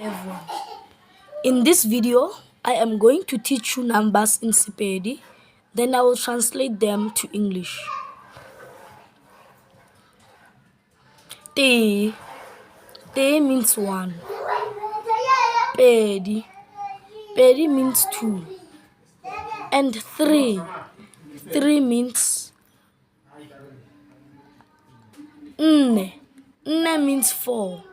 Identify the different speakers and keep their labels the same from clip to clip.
Speaker 1: everyone. In this video, I am going to teach you numbers in Sepedi, then I will translate them to English. Te means 1. Pedi means 2. And 3 means nne means 4.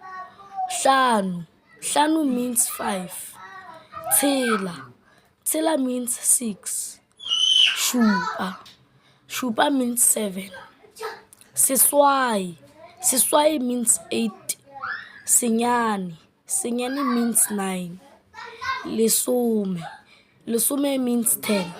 Speaker 1: Hlanu means 5. Tshela means 6. Shupa means 7. Seswai means 8. Senyane means 9. Lesome means 10.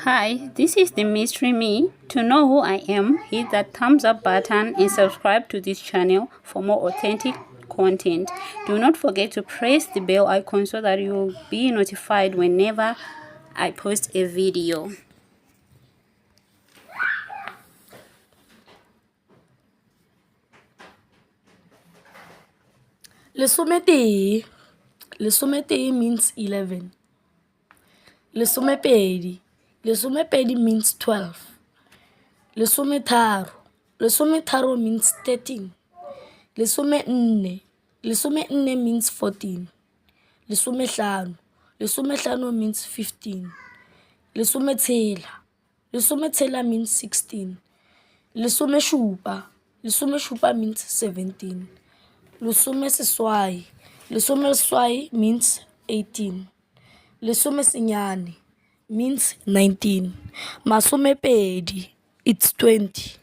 Speaker 2: Hi, this is the Mystery Me. To know who I am, hit that thumbs up button and subscribe to this channel for more authentic content. Do not forget to press the bell icon so that you will be notified whenever I post a video.
Speaker 1: Lesomete means 11. Lesomepedi means 12. Lesometharo means 13. Lesomenne means 14. Lesomehlano means 15. Lesometshela means 16. Lesomeshupa means 17. Lesomeseswai means 18. Lesomesenyane means 19. Masomepedi, it's 20.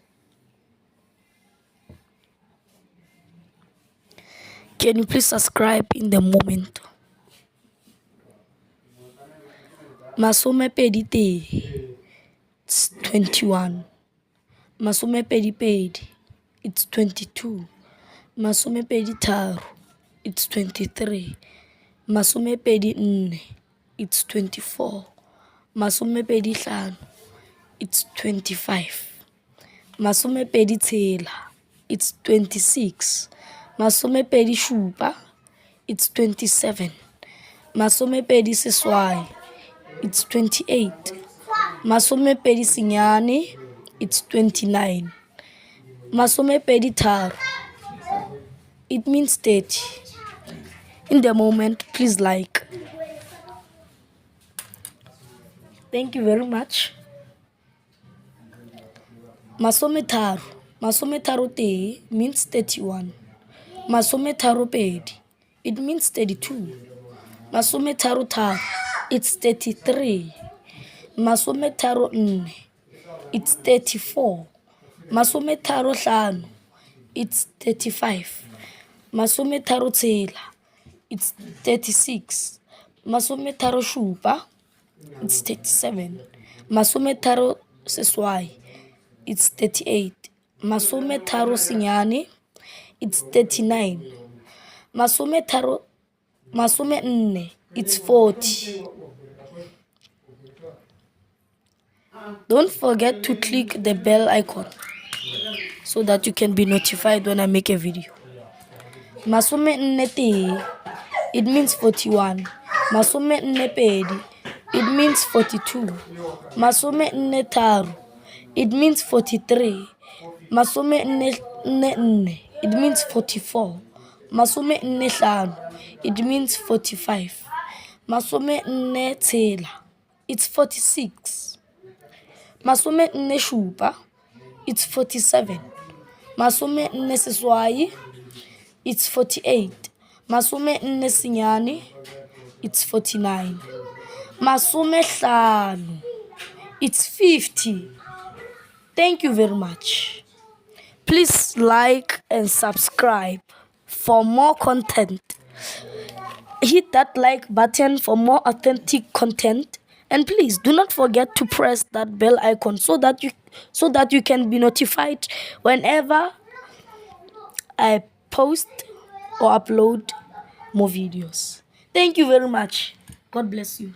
Speaker 1: Can you please subscribe in the moment? Masomepedi te, it's 21. Masomepedi pedi, it's 22. Masomepedi tharo, it's 23. Masomepedi nne, it's 24. Masomepedi hlano, it's 25. Masomepedi tshela, it's 26. Masomepedi shupa, it's 27. Masomepedi seswai, it's 28. Masomepedi senyane, it's 29. Masomepedi tharo, it means 30. In the moment, please like. Thank you very much. Masometharo te means 31. Masometharo pedi, it means 32. Masometharo tharo, it's 33. Masometharo nne, it's 34. Masometharo hlano, it's 35. Masometharo tshela, it's 36. Masometharo shupa, it's 37. Masometharo seswai, it's 38. Masometharo senyane, it's 39. Masomenne, it's 40. Don't forget to click the bell icon so that you can be notified when I make a video. Masomenne te, it means 41. Masomenne pedi, it means 42. Masomenne tharo, it means 43. Masomenne nne, it means 44. Masomenne hlano, it means 45. Masomenne tshela, it's 46. Masomenne shupa, it's 47. Masomenne seswai, it's 48. Masomenne senyane, it's 49. Masomehlano, it's 50. Thank you very much. Please like and subscribe for more content. Hit that like button for more authentic content. And please do not forget to press that bell icon so that you can be notified whenever I post or upload more videos. Thank you very much. God bless you.